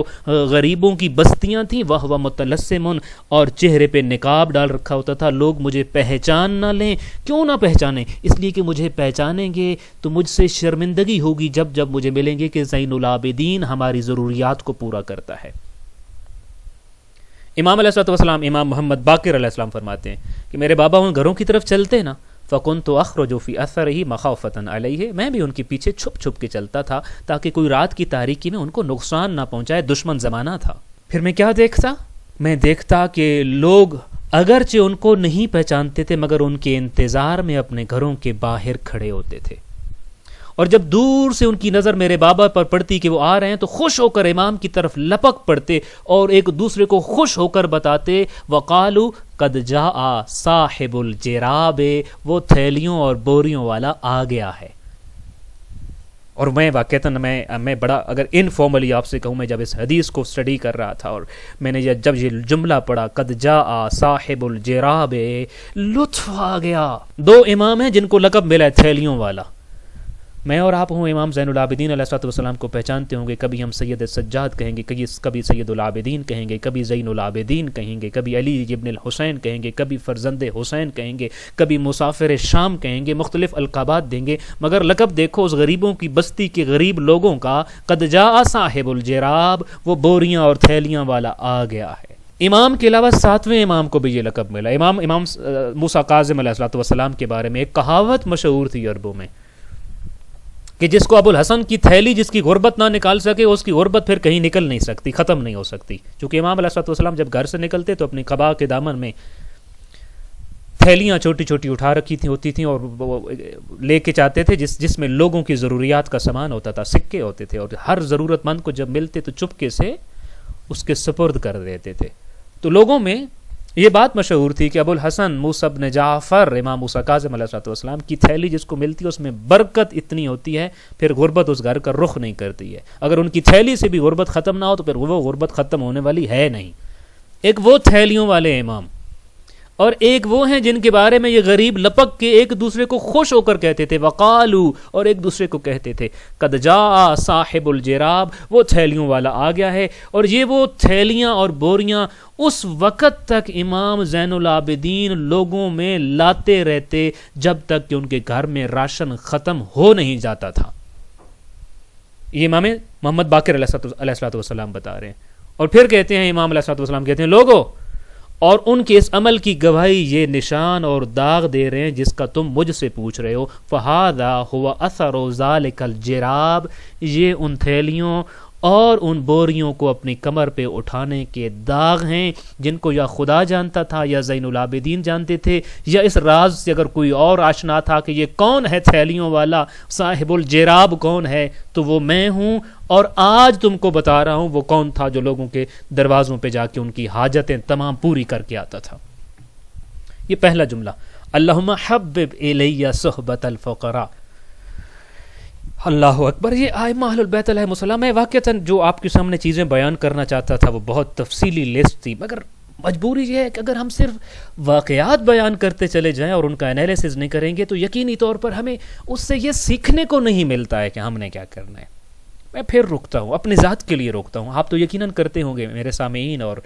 غریبوں کی بستیاں تھیں. وَهُوَ مُتَلَثِّمٌ، اور چہرے پہ نقاب ڈال رکھا ہوتا تھا. لوگ مجھے پہچان نہ لیں. کیوں نہ پہچانیں؟ اس لیے کہ مجھے پہچانیں گے تو مجھ سے شرمندگی ہوگی جب مجھے ملیں گے کہ زین العابدین ہماری ضروریات کو پورا کرتا ہے. امام علیہ الصلوۃ والسلام، امام محمد باقر علیہ السلام فرماتے ہیں کہ میرے بابا ان گھروں کی طرف چلتے نا، فَكُنْتُ أَخْرُجُ فِي أَثَرِهِ مَخَافَةً عَلَيْهِ، میں بھی ان کے پیچھے چھپ کے چلتا تھا تاکہ کوئی رات کی تاریکی میں ان کو نقصان نہ پہنچائے، دشمن زمانہ تھا. پھر میں کیا دیکھتا؟ میں دیکھتا کہ لوگ اگرچہ ان کو نہیں پہچانتے تھے مگر ان کے انتظار میں اپنے گھروں کے باہر کھڑے ہوتے تھے، اور جب دور سے ان کی نظر میرے بابا پر پڑتی کہ وہ آ رہے ہیں تو خوش ہو کر امام کی طرف لپک پڑتے اور ایک دوسرے کو خوش ہو کر بتاتے وَقَالُوا قَدْ جَاءَ صَاحِبُ الْجِرَابِ، وہ تھیلیوں اور بوریوں والا آ گیا ہے. اور میں واقعتاً میں بڑا اگر انفارملی آپ سے کہوں، میں جب اس حدیث کو اسٹڈی کر رہا تھا اور میں نے جب یہ جملہ پڑھا قد جاء صاحب الجراب، لطف آ گیا. دو امام ہیں جن کو لقب ملا ہے تھیلیوں والا. میں اور آپ ہوں امام زین العابدین علیہ الصلوۃ والسلام کو پہچانتے ہوں گے، کبھی ہم سید سجاد کہیں گے، کبھی سید العابدین کہیں گے، کبھی زین العابدین کہیں گے، کبھی علی ابن الحسین کہیں گے، کبھی فرزند حسین کہیں گے، کبھی مسافر شام کہیں گے، مختلف القابات دیں گے، مگر لقب دیکھو اس غریبوں کی بستی کے غریب لوگوں کا، قد جاء صاحب الجراب، وہ بوریاں اور تھیلیاں والا آ گیا ہے. امام کے علاوہ ساتویں امام کو بھی یہ لقب ملا. امام موسیٰ کاظم علیہ الصلوۃ والسلام کے بارے میں ایک کہاوت مشہور تھی عربوں میں کہ جس کو ابو الحسن کی تھیلی جس کی غربت نہ نکال سکے، اس کی غربت پھر کہیں نکل نہیں سکتی، ختم نہیں ہو سکتی. چونکہ امام علیہ الصلوۃ والسلام جب گھر سے نکلتے تو اپنی قبا کے دامن میں تھیلیاں چھوٹی چھوٹی اٹھا رکھی ہوتی تھیں اور وہ لے کے جاتے تھے جس میں لوگوں کی ضروریات کا سامان ہوتا تھا، سکے ہوتے تھے، اور ہر ضرورت مند کو جب ملتے تو چپکے سے اس کے سپرد کر دیتے تھے. تو لوگوں میں یہ بات مشہور تھی کہ ابو الحسن موسیٰ بن جعفر امام موسیٰ کاظم علیہ السلام کی تھیلی جس کو ملتی ہے اس میں برکت اتنی ہوتی ہے پھر غربت اس گھر کا رخ نہیں کرتی ہے. اگر ان کی تھیلی سے بھی غربت ختم نہ ہو تو پھر وہ غربت ختم ہونے والی ہے نہیں. ایک وہ تھیلیوں والے امام اور ایک وہ ہیں جن کے بارے میں یہ غریب لپک کے ایک دوسرے کو خوش ہو کر کہتے تھے وقالو، اور ایک دوسرے کو کہتے تھے قد جاء صاحب الجراب، وہ تھیلیوں والا آ گیا ہے. اور یہ وہ تھیلیاں اور بوریاں اس وقت تک امام زین العابدین لوگوں میں لاتے رہتے جب تک کہ ان کے گھر میں راشن ختم ہو نہیں جاتا تھا. یہ امام محمد باقر علیہ السلام بتا رہے ہیں. اور پھر کہتے ہیں امام علیہ السلام کہتے ہیں لوگو، اور ان کے اس عمل کی گواہی یہ نشان اور داغ دے رہے ہیں جس کا تم مجھ سے پوچھ رہے ہو. فَهَذَا هُوَ أَثَرُ ذَلِكَ الْجِرَابِ، یہ ان تھیلیوں اور ان بوریوں کو اپنی کمر پہ اٹھانے کے داغ ہیں جن کو یا خدا جانتا تھا یا زین العابدین جانتے تھے، یا اس راز سے اگر کوئی اور آشنا تھا کہ یہ کون ہے تھیلیوں والا، صاحب الجراب کون ہے، تو وہ میں ہوں. اور آج تم کو بتا رہا ہوں وہ کون تھا جو لوگوں کے دروازوں پہ جا کے ان کی حاجتیں تمام پوری کر کے آتا تھا. یہ پہلا جملہ، اللہم حبب الی صحبت الفقراء. اللہ اکبر. یہ ائمہ اہل البیت علیہم السلام. میں واقعتاً جو آپ کے سامنے چیزیں بیان کرنا چاہتا تھا وہ بہت تفصیلی لسٹ تھی، مگر مجبوری یہ ہے کہ اگر ہم صرف واقعات بیان کرتے چلے جائیں اور ان کا انالیسز نہیں کریں گے تو یقینی طور پر ہمیں اس سے یہ سیکھنے کو نہیں ملتا ہے کہ ہم نے کیا کرنا ہے. میں پھر رکتا ہوں، اپنی ذات کے لیے روکتا ہوں. آپ تو یقیناً کرتے ہوں گے، میرے سامعین اور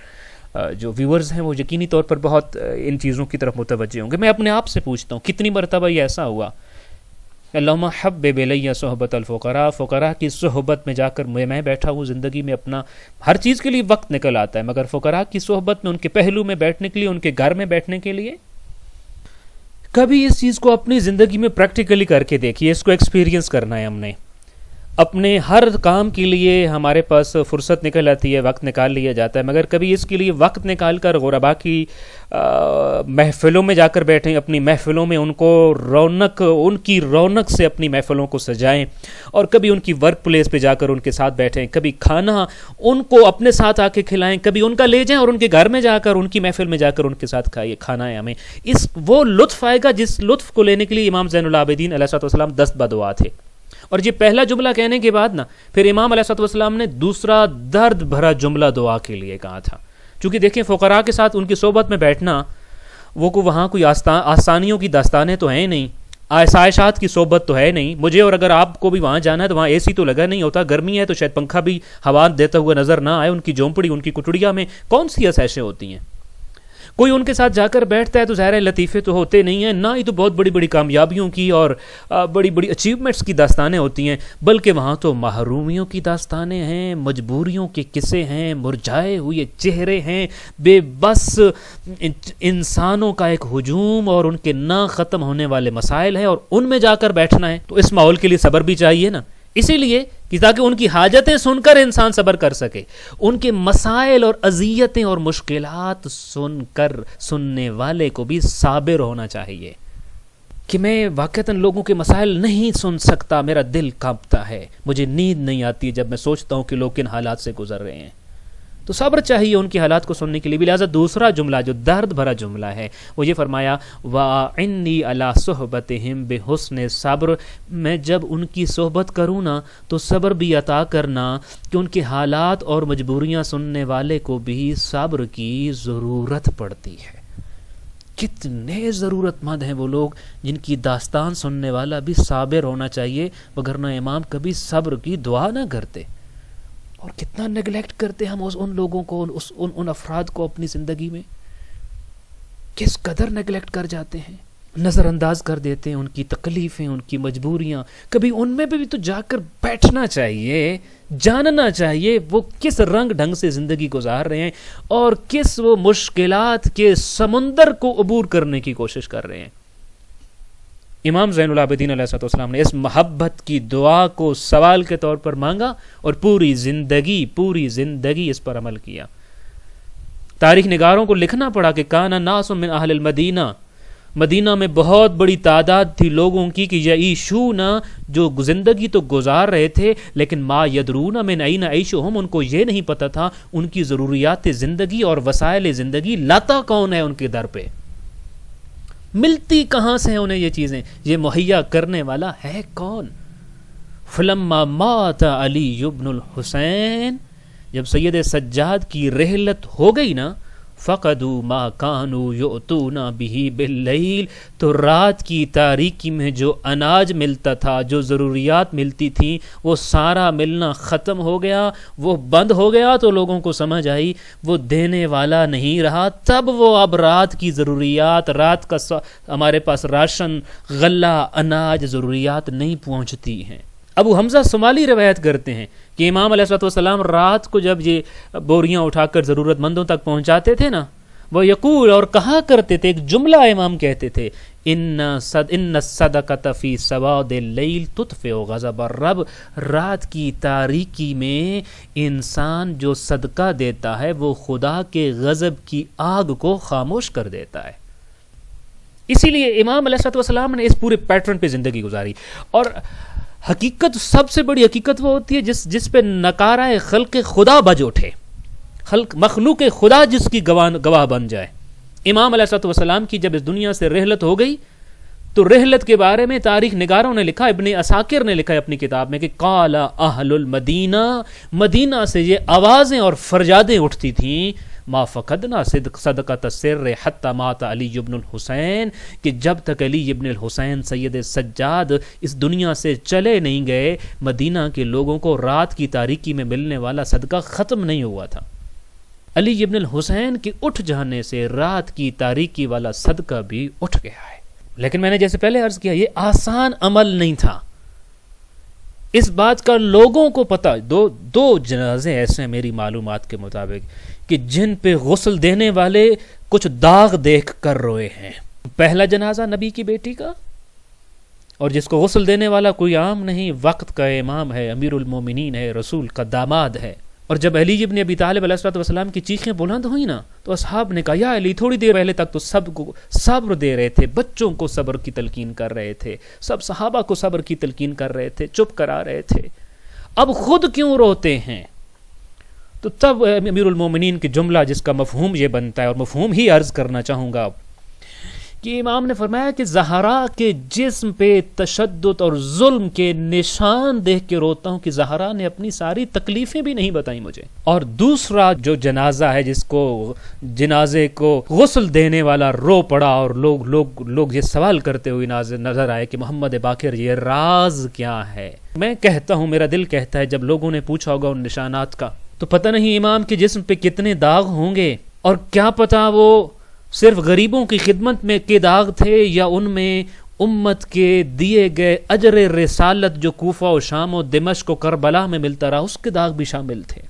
جو ویورز ہیں وہ یقینی طور پر بہت ان چیزوں کی طرف متوجہ ہوں گے. میں اپنے آپ سے پوچھتا ہوں کتنی مرتبہ یہ ایسا ہوا اللہم حبب الی صحبت الفقراء، فقراء کی صحبت میں جا کر میں بیٹھا ہوں. زندگی میں اپنا ہر چیز کے لیے وقت نکل آتا ہے، مگر فقراء کی صحبت میں، ان کے پہلو میں بیٹھنے کے لیے، ان کے گھر میں بیٹھنے کے لیے کبھی اس چیز کو اپنی زندگی میں پریکٹیکلی کر کے دیکھیے. اس کو ایکسپیرینس کرنا ہے ہم نے. اپنے ہر کام کے لیے ہمارے پاس فرصت نکل آتی ہے، وقت نکال لیا جاتا ہے، مگر کبھی اس کے لیے وقت نکال کر غرباء کی محفلوں میں جا کر بیٹھیں، اپنی محفلوں میں ان کی رونق سے اپنی محفلوں کو سجائیں، اور کبھی ان کی ورک پلیس پہ جا کر ان کے ساتھ بیٹھیں، کبھی کھانا ان کو اپنے ساتھ آ کے کھلائیں، کبھی ان کا لے جائیں اور ان کے گھر میں جا کر ان کی محفل میں جا کر ان کے ساتھ کھائیے. کھانا ہے ہمیں وہ لطف آئے گا جس لطف کو لینے کے لیے امام زین العابدین علیہ السلام دست بدعا تھے. اور یہ پہلا جملہ کہنے کے بعد پھر امام علیہ السلام نے دوسرا درد بھرا جملہ دعا کے لیے کہا تھا. چونکہ دیکھیں فقراء کے ساتھ ان کی صحبت میں بیٹھنا، وہ وہاں کوئی آسانیوں کی داستانیں تو ہیں نہیں، آسائشات کی صحبت تو ہے نہیں. مجھے اور اگر آپ کو بھی وہاں جانا ہے تو وہاں اے سی تو لگا نہیں ہوتا، گرمی ہے تو شاید پنکھا بھی ہوا دیتا ہوا نظر نہ آئے. ان کی جھونپڑی، ان کی کٹڑیاں میں کون سی آسائشیں ہوتی ہیں؟ کوئی ان کے ساتھ جا کر بیٹھتا ہے تو ظاہر لطیفے تو ہوتے نہیں ہیں، نہ ہی تو بہت بڑی بڑی کامیابیوں کی اور بڑی بڑی اچیومنٹس کی داستانیں ہوتی ہیں، بلکہ وہاں تو محرومیوں کی داستانیں ہیں، مجبوریوں کے قصے ہیں، مرجھائے ہوئے چہرے ہیں، بے بس انسانوں کا ایک ہجوم اور ان کے نہ ختم ہونے والے مسائل ہیں، اور ان میں جا کر بیٹھنا ہے. تو اس ماحول کے لیے صبر بھی چاہیے نا، اسی لیے کہ تاکہ ان کی حاجتیں سن کر انسان صبر کر سکے، ان کے مسائل اور اذیتیں اور مشکلات سن کر سننے والے کو بھی صابر ہونا چاہیے. کہ میں واقعتاً لوگوں کے مسائل نہیں سن سکتا، میرا دل کانپتا ہے، مجھے نیند نہیں آتی جب میں سوچتا ہوں کہ لوگ کن حالات سے گزر رہے ہیں. تو صبر چاہیے ان کی حالات کو سننے کے لیے بھی. لہٰذا دوسرا جملہ جو درد بھرا جملہ ہے وہ یہ فرمایا وَإِنِّي عَلَىٰ صُحْبَتِهِمْ بِحُسْنِ صبر، میں جب ان کی صحبت کروں نا تو صبر بھی عطا کرنا کہ ان کے حالات اور مجبوریاں سننے والے کو بھی صبر کی ضرورت پڑتی ہے. کتنے ضرورت مند ہیں وہ لوگ جن کی داستان سننے والا بھی صابر ہونا چاہیے، وگرنہ امام کبھی صبر کی دعا نہ کرتے. اور کتنا نیگلیکٹ کرتے ہم ان لوگوں کو، ان افراد کو اپنی زندگی میں کس قدر نیگلیکٹ کر جاتے ہیں، نظر انداز کر دیتے ہیں ان کی تکلیفیں، ان کی مجبوریاں. کبھی ان میں بھی تو جا کر بیٹھنا چاہیے، جاننا چاہیے وہ کس رنگ ڈھنگ سے زندگی گزار رہے ہیں اور کس وہ مشکلات کے سمندر کو عبور کرنے کی کوشش کر رہے ہیں. امام زین العابدین علیہ السلام نے اس محبت کی دعا کو سوال کے طور پر مانگا اور پوری زندگی اس پر عمل کیا. تاریخ نگاروں کو لکھنا پڑا کہ کان ناس من اہل المدینہ مدینہ میں بہت بڑی تعداد تھی لوگوں کی کہ یعیشون، جو زندگی تو گزار رہے تھے، لیکن ما یدرون من این عیشہم، ان کو یہ نہیں پتہ تھا ان کی ضروریات زندگی اور وسائل زندگی لاتا کون ہے ان کے در پہ، ملتی کہاں سے ہیں انہیں یہ چیزیں، یہ مہیا کرنے والا ہے کون؟ فلما مات علی ابن الحسین، جب سید سجاد کی رحلت ہو گئی نا، فقدوا ما كانوا يؤتون به باللیل، تو رات کی تاریکی میں جو اناج ملتا تھا، جو ضروریات ملتی تھیں، وہ سارا ملنا ختم ہو گیا، وہ بند ہو گیا، تو لوگوں کو سمجھ آئی وہ دینے والا نہیں رہا، تب وہ اب رات کی ضروریات، رات کا ہمارے پاس راشن، غلہ، اناج، ضروریات نہیں پہنچتی ہیں۔ ابو حمزہ صومالی روایت کرتے ہیں کہ امام علیہ الصلوۃ والسلام رات کو جب یہ بوریاں اٹھا کر ضرورت مندوں تک پہنچاتے تھے نا، وہ یقول، اور کہا کرتے تھے، ایک جملہ امام کہتے تھے، ان الصدقۃ فی سواد اللیل تطفئ غضب الرب، رات کی تاریکی میں انسان جو صدقہ دیتا ہے وہ خدا کے غضب کی آگ کو خاموش کر دیتا ہے۔ اسی لیے امام علیہ الصلوۃ والسلام نے اس پورے پیٹرن پہ زندگی گزاری۔ اور حقیقت، سب سے بڑی حقیقت وہ ہوتی ہے جس پہ نکارہ خلق خدا بج اٹھے، مخلوق خدا جس کی گواہ بن جائے۔ امام علیہ الصلوۃ والسلام کی جب اس دنیا سے رحلت ہو گئی تو رحلت کے بارے میں تاریخ نگاروں نے لکھا، ابن عساکر نے لکھا ہے اپنی کتاب میں کہ قال اہل المدینہ، مدینہ سے یہ آوازیں اور فریادیں اٹھتی تھیں، ما فقدنا صدقۃ السر حتی مات علی ابن الحسین، کہ جب تک علی ابن الحسین سید سجاد اس دنیا سے چلے نہیں گئے، مدینہ کے لوگوں کو رات کی تاریکی میں ملنے والا صدقہ ختم نہیں ہوا تھا۔ علی ابن الحسین کے اٹھ جانے سے رات کی تاریکی والا صدقہ بھی اٹھ گیا ہے۔ لیکن میں نے جیسے پہلے عرض کیا، یہ آسان عمل نہیں تھا، اس بات کا لوگوں کو پتہ۔ دو جنازے ایسے ہیں میری معلومات کے مطابق کہ جن پہ غسل دینے والے کچھ داغ دیکھ کر روئے ہیں۔ پہلا جنازہ نبی کی بیٹی کا، اور جس کو غسل دینے والا کوئی عام نہیں، وقت کا امام ہے، امیر المومنین ہے، رسول کا داماد ہے۔ اور جب علی ابن ابی طالب علیہ الصلوۃ والسلام کی چیخیں بلند ہوئی نا، تو اصحاب نے کہا یا علی، تھوڑی دیر پہلے تک تو سب کو صبر دے رہے تھے، بچوں کو صبر کی تلقین کر رہے تھے، سب صحابہ کو صبر کی تلقین کر رہے تھے، چپ کرا رہے تھے، اب خود کیوں روتے ہیں؟ تو تب امیر المومنین کی جملہ جس کا مفہوم یہ بنتا ہے، اور مفہوم ہی عرض کرنا چاہوں گا، کہ امام نے فرمایا کہ زہرا کے جسم پہ تشدد اور ظلم کے نشان دیکھ کے روتا ہوں کہ زہرا نے اپنی ساری تکلیفیں بھی نہیں بتائیں مجھے۔ اور دوسرا جو جنازہ ہے، جس کو جنازے کو غسل دینے والا رو پڑا، اور لوگ یہ سوال کرتے ہوئے نظر آئے کہ محمد باقر یہ راز کیا ہے؟ میں کہتا ہوں، میرا دل کہتا ہے، جب لوگوں نے پوچھا ہوگا ان نشانات کا، تو پتہ نہیں امام کے جسم پہ کتنے داغ ہوں گے، اور کیا پتہ وہ صرف غریبوں کی خدمت میں کے داغ تھے، یا ان میں امت کے دیے گئے اجر رسالت جو کوفہ و شام و دمشق و کربلا میں ملتا رہا، اس کے داغ بھی شامل تھے۔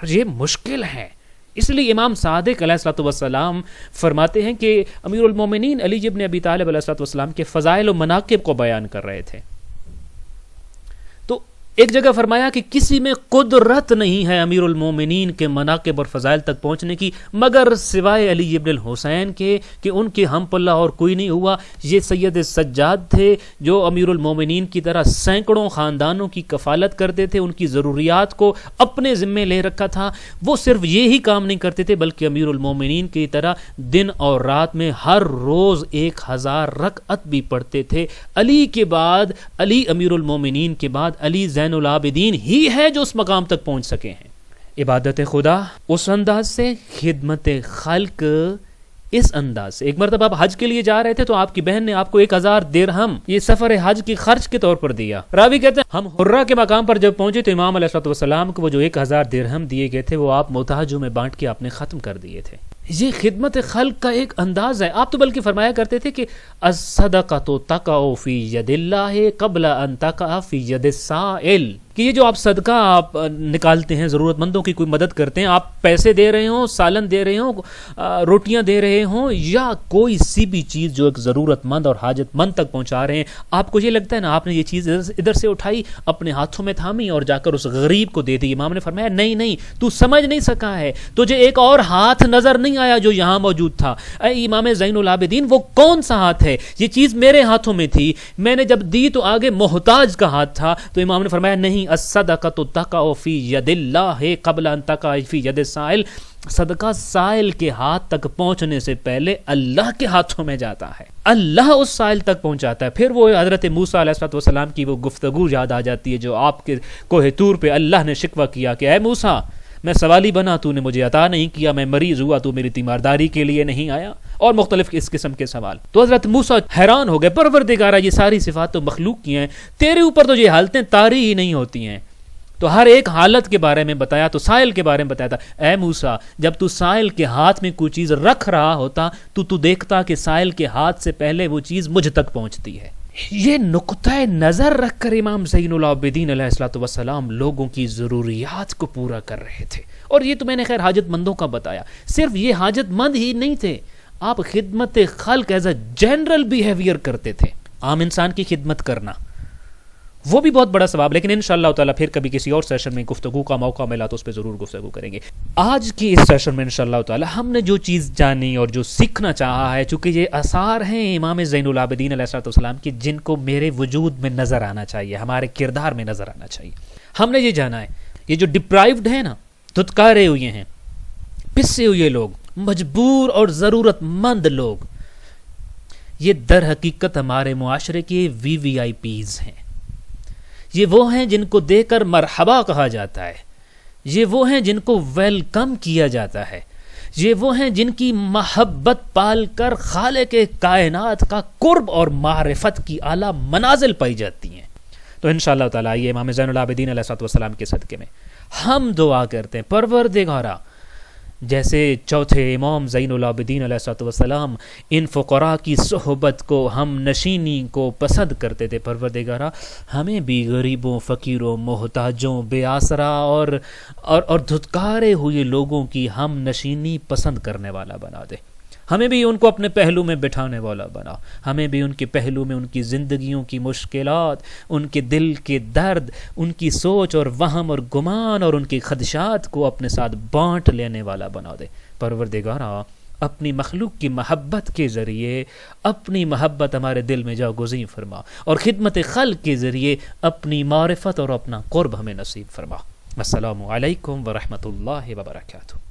یہ مشکل ہے، اس لیے امام صادق علیہ الصلوۃ والسلام فرماتے ہیں کہ امیر المومنین علی ابن ابی طالب علیہ الصلوۃ والسلام کے فضائل و مناقب کو بیان کر رہے تھے، تو ایک جگہ فرمایا کہ کسی میں قدرت نہیں ہے امیر المومنین کے مناقب اور فضائل تک پہنچنے کی مگر سوائے علی ابن الحسین کے، کہ ان کے ہم پلہ اور کوئی نہیں ہوا۔ یہ سید سجاد تھے جو امیر المومنین کی طرح سینکڑوں خاندانوں کی کفالت کرتے تھے، ان کی ضروریات کو اپنے ذمے لے رکھا تھا۔ وہ صرف یہی کام نہیں کرتے تھے بلکہ امیر المومنین کی طرح دن اور رات میں ہر روز 1000 رکعت بھی پڑھتے تھے۔ علی کے بعد، علی امیر المومنین کے بعد علی زین العابدین ہی ہے جو اس مقام تک پہنچ سکے ہیں۔ عبادت خدا اس انداز سے، خدمت خلق اس انداز سے۔ ایک مرتبہ آپ حج کے لیے جا رہے تھے تو آپ کی بہن نے آپ کو 1000 درہم یہ سفر حج کی خرچ کے طور پر دیا۔ راوی کہتے ہیں ہم حرہ کے مقام پر جب پہنچے تو امام علیہ الصلوۃ والسلام کو وہ جو 1000 درہم دیے گئے تھے وہ آپ محتاجوں میں بانٹ کے آپ نے ختم کر دیے تھے۔ یہ خدمت خلق کا ایک انداز ہے۔ آپ تو بلکہ فرمایا کرتے تھے کہ الصدقۃ تقع فی ید اللہ قبل ان تقع فی ید السائل، کہ یہ جو آپ صدقہ آپ نکالتے ہیں، ضرورت مندوں کی کوئی مدد کرتے ہیں، آپ پیسے دے رہے ہوں، سالن دے رہے ہوں، روٹیاں دے رہے ہوں، یا کوئی سی بھی چیز جو ایک ضرورت مند اور حاجت مند تک پہنچا رہے ہیں، آپ کو یہ لگتا ہے نا آپ نے یہ چیز ادھر سے اٹھائی، اپنے ہاتھوں میں تھامی اور جا کر اس غریب کو دے دی. امام نے فرمایا نہیں تو سمجھ نہیں سکا ہے، تجھے ایک اور ہاتھ نظر نہیں آیا جو یہاں موجود تھا. اے امام زین العابدین، وہ کون سا ہاتھ ہے؟ یہ چیز میرے ہاتھوں میں تھی، میں نے جب دی تو آگے محتاج کا ہاتھ تھا. تو امام نے فرمایا نہیں، الصدقۃ تقع فی ید اللہ قبل ان تقع فی ید السائل. صدقہ سائل کے ہاتھ تک پہنچنے سے پہلے اللہ کے ہاتھوں میں جاتا ہے، اللہ اس سائل تک پہنچاتا ہے. پھر وہ حضرت موسیٰ علیہ السلام کی وہ گفتگو یاد آ جاتی ہے جو آپ کے کوہ طور پہ اللہ نے شکوہ کیا کہ اے موسیٰ، میں سوالی بنا، تو نے مجھے عطا نہیں کیا، میں مریض ہوا، تو میری تیمارداری کے لیے نہیں آیا، اور مختلف اس قسم کے سوال. تو حضرت موسیٰ حیران ہو گئے، پروردگارا یہ ساری صفات تو مخلوق کی ہیں، تیرے اوپر تو یہ حالتیں طاری ہی نہیں ہوتی ہیں. تو ہر ایک حالت کے بارے میں بتایا، تو سائل کے بارے میں بتایا تھا. اے موسیٰ، جب تو سائل کے ہاتھ میں کوئی چیز رکھ رہا ہوتا تو دیکھتا کہ سائل کے ہاتھ سے پہلے وہ چیز مجھ تک پہنچتی ہے. یہ نقطہ نظر رکھ کر امام زین العابدین علیہ السلام لوگوں کی ضروریات کو پورا کر رہے تھے. اور یہ تو میں نے خیر حاجت مندوں کا بتایا، صرف یہ حاجت مند ہی نہیں تھے، آپ خدمت خلق ایز اے جنرل بیہیویئر کرتے تھے. عام انسان کی خدمت کرنا وہ بھی بہت بڑا ثواب، لیکن انشاءاللہ تعالیٰ پھر کبھی کسی اور سیشن میں گفتگو کا موقع ملا تو اس پہ ضرور گفتگو کریں گے. آج کی اس سیشن میں انشاءاللہ تعالیٰ ہم نے جو چیز جانی اور جو سیکھنا چاہا ہے، چونکہ یہ آثار ہیں امام زین العابدین علیہ السلام کی جن کو میرے وجود میں نظر آنا چاہیے، ہمارے کردار میں نظر آنا چاہیے. ہم نے یہ جانا ہے، یہ جو ڈپرائیوڈ ہیں نا، دھتکارے ہوئے ہیں، پسے ہوئے لوگ، مجبور اور ضرورت مند لوگ، یہ در حقیقت ہمارے معاشرے کے VVIPs ہیں. یہ وہ ہیں جن کو دیکھ کر مرحبا کہا جاتا ہے، یہ وہ ہیں جن کو ویلکم کیا جاتا ہے، یہ وہ ہیں جن کی محبت پال کر خالق کائنات کا قرب اور معرفت کی اعلیٰ منازل پائی جاتی ہیں. تو انشاءاللہ تعالیٰ یہ امام زین العابدین علیہ السلام کے صدقے میں ہم دعا کرتے ہیں، پروردگارا جیسے چوتھے امام زین العابدین علیہ السلام ان فقراء کی صحبت کو، ہم نشینی کو پسند کرتے تھے، پروردگارا ہمیں بھی غریبوں، فقیروں، محتاجوں، بے آسرا اور دھتکارے ہوئے لوگوں کی ہم نشینی پسند کرنے والا بنا دے. ہمیں بھی ان کو اپنے پہلو میں بٹھانے والا بنا، ہمیں بھی ان کے پہلو میں ان کی زندگیوں کی مشکلات، ان کے دل کے درد، ان کی سوچ اور وہم اور گمان اور ان کے خدشات کو اپنے ساتھ بانٹ لینے والا بنا دے. پروردگارا اپنی مخلوق کی محبت کے ذریعے اپنی محبت ہمارے دل میں جا گزین فرما، اور خدمت خلق کے ذریعے اپنی معرفت اور اپنا قرب ہمیں نصیب فرما. السلام علیکم ورحمۃ اللہ وبرکاتہ.